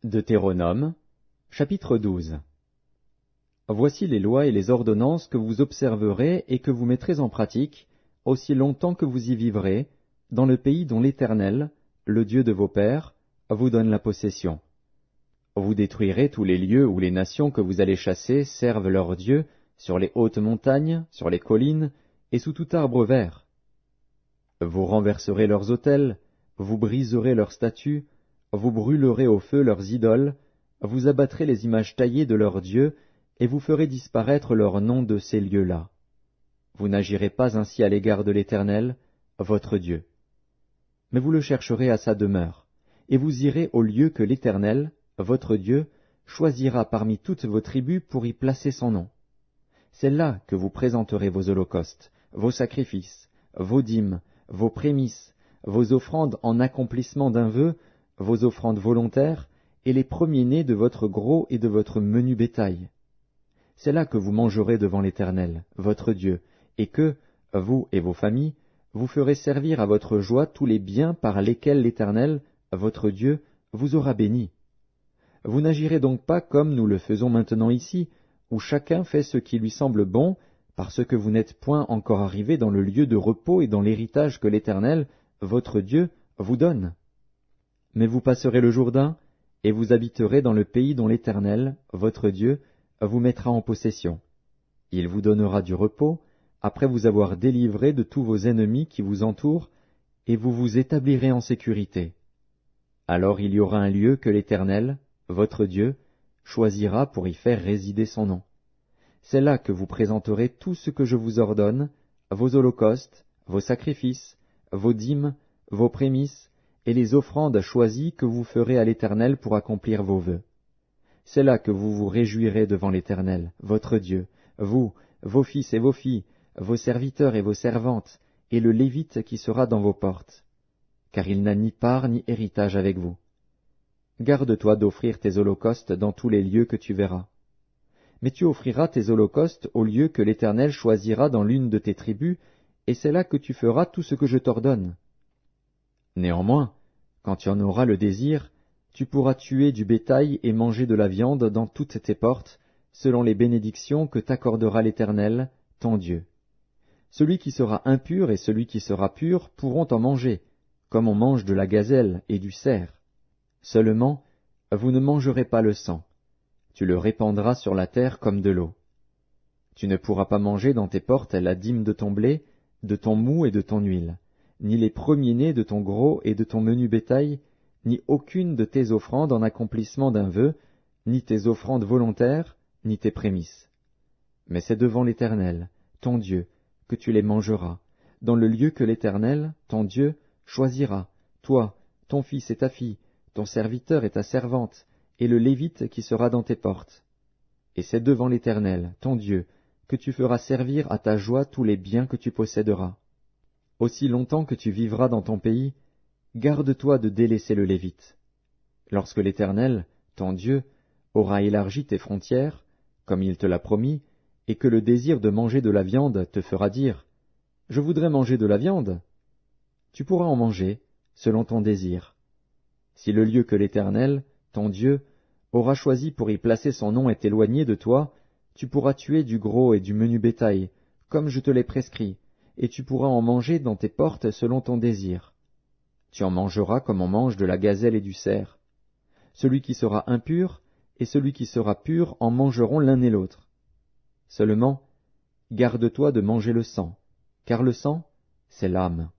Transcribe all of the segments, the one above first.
Deutéronome, chapitre 12. Voici les lois et les ordonnances que vous observerez et que vous mettrez en pratique, aussi longtemps que vous y vivrez, dans le pays dont l'Éternel, le Dieu de vos pères, vous donne la possession. Vous détruirez tous les lieux où les nations que vous allez chasser servent leurs dieux, sur les hautes montagnes, sur les collines, et sous tout arbre vert. Vous renverserez leurs autels, vous briserez leurs statues, vous brûlerez au feu leurs idoles, vous abattrez les images taillées de leurs dieux, et vous ferez disparaître leur nom de ces lieux-là. Vous n'agirez pas ainsi à l'égard de l'Éternel, votre Dieu. Mais vous le chercherez à sa demeure, et vous irez au lieu que l'Éternel, votre Dieu, choisira parmi toutes vos tribus pour y placer son nom. C'est là que vous présenterez vos holocaustes, vos sacrifices, vos dîmes, vos prémices, vos offrandes en accomplissement d'un vœu, vos offrandes volontaires, et les premiers-nés de votre gros et de votre menu bétail. C'est là que vous mangerez devant l'Éternel, votre Dieu, et que, vous et vos familles, vous ferez servir à votre joie tous les biens par lesquels l'Éternel, votre Dieu, vous aura béni. Vous n'agirez donc pas comme nous le faisons maintenant ici, où chacun fait ce qui lui semble bon, parce que vous n'êtes point encore arrivés dans le lieu de repos et dans l'héritage que l'Éternel, votre Dieu, vous donne. Mais vous passerez le Jourdain, et vous habiterez dans le pays dont l'Éternel, votre Dieu, vous mettra en possession. Il vous donnera du repos, après vous avoir délivré de tous vos ennemis qui vous entourent, et vous vous établirez en sécurité. Alors il y aura un lieu que l'Éternel, votre Dieu, choisira pour y faire résider son nom. C'est là que vous présenterez tout ce que je vous ordonne, vos holocaustes, vos sacrifices, vos dîmes, vos prémices, et les offrandes choisies que vous ferez à l'Éternel pour accomplir vos vœux. C'est là que vous vous réjouirez devant l'Éternel, votre Dieu, vous, vos fils et vos filles, vos serviteurs et vos servantes, et le Lévite qui sera dans vos portes. Car il n'a ni part ni héritage avec vous. Garde-toi d'offrir tes holocaustes dans tous les lieux que tu verras. Mais tu offriras tes holocaustes au lieu que l'Éternel choisira dans l'une de tes tribus, et c'est là que tu feras tout ce que je t'ordonne. Néanmoins, quand tu en auras le désir, tu pourras tuer du bétail et manger de la viande dans toutes tes portes, selon les bénédictions que t'accordera l'Éternel, ton Dieu. Celui qui sera impur et celui qui sera pur pourront en manger, comme on mange de la gazelle et du cerf. Seulement, vous ne mangerez pas le sang. Tu le répandras sur la terre comme de l'eau. Tu ne pourras pas manger dans tes portes la dîme de ton blé, de ton moût et de ton huile, ni les premiers-nés de ton gros et de ton menu bétail, ni aucune de tes offrandes en accomplissement d'un vœu, ni tes offrandes volontaires, ni tes prémices. Mais c'est devant l'Éternel, ton Dieu, que tu les mangeras, dans le lieu que l'Éternel, ton Dieu, choisira, toi, ton fils et ta fille, ton serviteur et ta servante, et le Lévite qui sera dans tes portes. Et c'est devant l'Éternel, ton Dieu, que tu feras servir à ta joie tous les biens que tu posséderas. Aussi longtemps que tu vivras dans ton pays, garde-toi de délaisser le Lévite. Lorsque l'Éternel, ton Dieu, aura élargi tes frontières, comme il te l'a promis, et que le désir de manger de la viande te fera dire « Je voudrais manger de la viande », tu pourras en manger, selon ton désir. Si le lieu que l'Éternel, ton Dieu, aura choisi pour y placer son nom est éloigné de toi, tu pourras tuer du gros et du menu bétail, comme je te l'ai prescrit, et tu pourras en manger dans tes portes selon ton désir. Tu en mangeras comme on mange de la gazelle et du cerf. Celui qui sera impur et celui qui sera pur en mangeront l'un et l'autre. Seulement, garde-toi de manger le sang, car le sang, c'est l'âme,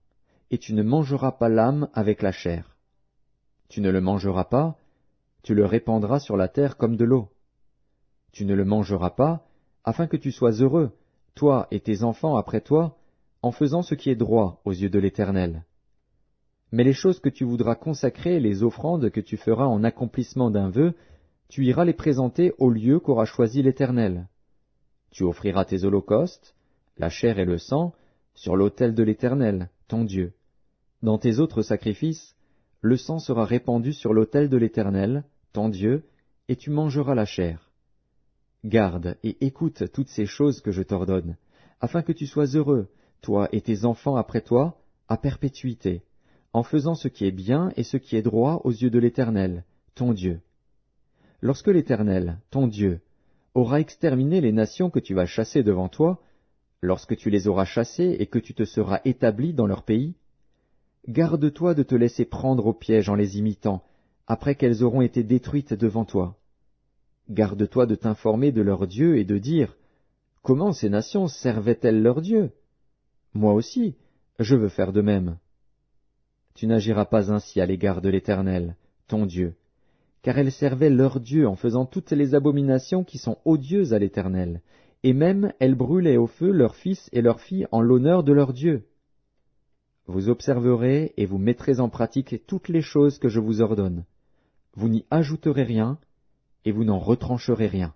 et tu ne mangeras pas l'âme avec la chair. Tu ne le mangeras pas, tu le répandras sur la terre comme de l'eau. Tu ne le mangeras pas, afin que tu sois heureux, toi et tes enfants après toi, en faisant ce qui est droit aux yeux de l'Éternel. Mais les choses que tu voudras consacrer, les offrandes que tu feras en accomplissement d'un vœu, tu iras les présenter au lieu qu'aura choisi l'Éternel. Tu offriras tes holocaustes, la chair et le sang, sur l'autel de l'Éternel, ton Dieu. Dans tes autres sacrifices, le sang sera répandu sur l'autel de l'Éternel, ton Dieu, et tu mangeras la chair. Garde et écoute toutes ces choses que je t'ordonne, afin que tu sois heureux, toi et tes enfants après toi, à perpétuité, en faisant ce qui est bien et ce qui est droit aux yeux de l'Éternel, ton Dieu. lorsque l'Éternel, ton Dieu, aura exterminé les nations que tu vas chasser devant toi, lorsque tu les auras chassées et que tu te seras établi dans leur pays, garde-toi de te laisser prendre au piège en les imitant, après qu'elles auront été détruites devant toi. Garde-toi de t'informer de leur Dieu et de dire, « Comment ces nations servaient-elles leur Dieu? Moi aussi, je veux faire de même. » Tu n'agiras pas ainsi à l'égard de l'Éternel, ton Dieu, car elles servaient leur Dieu en faisant toutes les abominations qui sont odieuses à l'Éternel, et même elles brûlaient au feu leurs fils et leurs filles en l'honneur de leur Dieu. Vous observerez et vous mettrez en pratique toutes les choses que je vous ordonne. Vous n'y ajouterez rien, et vous n'en retrancherez rien.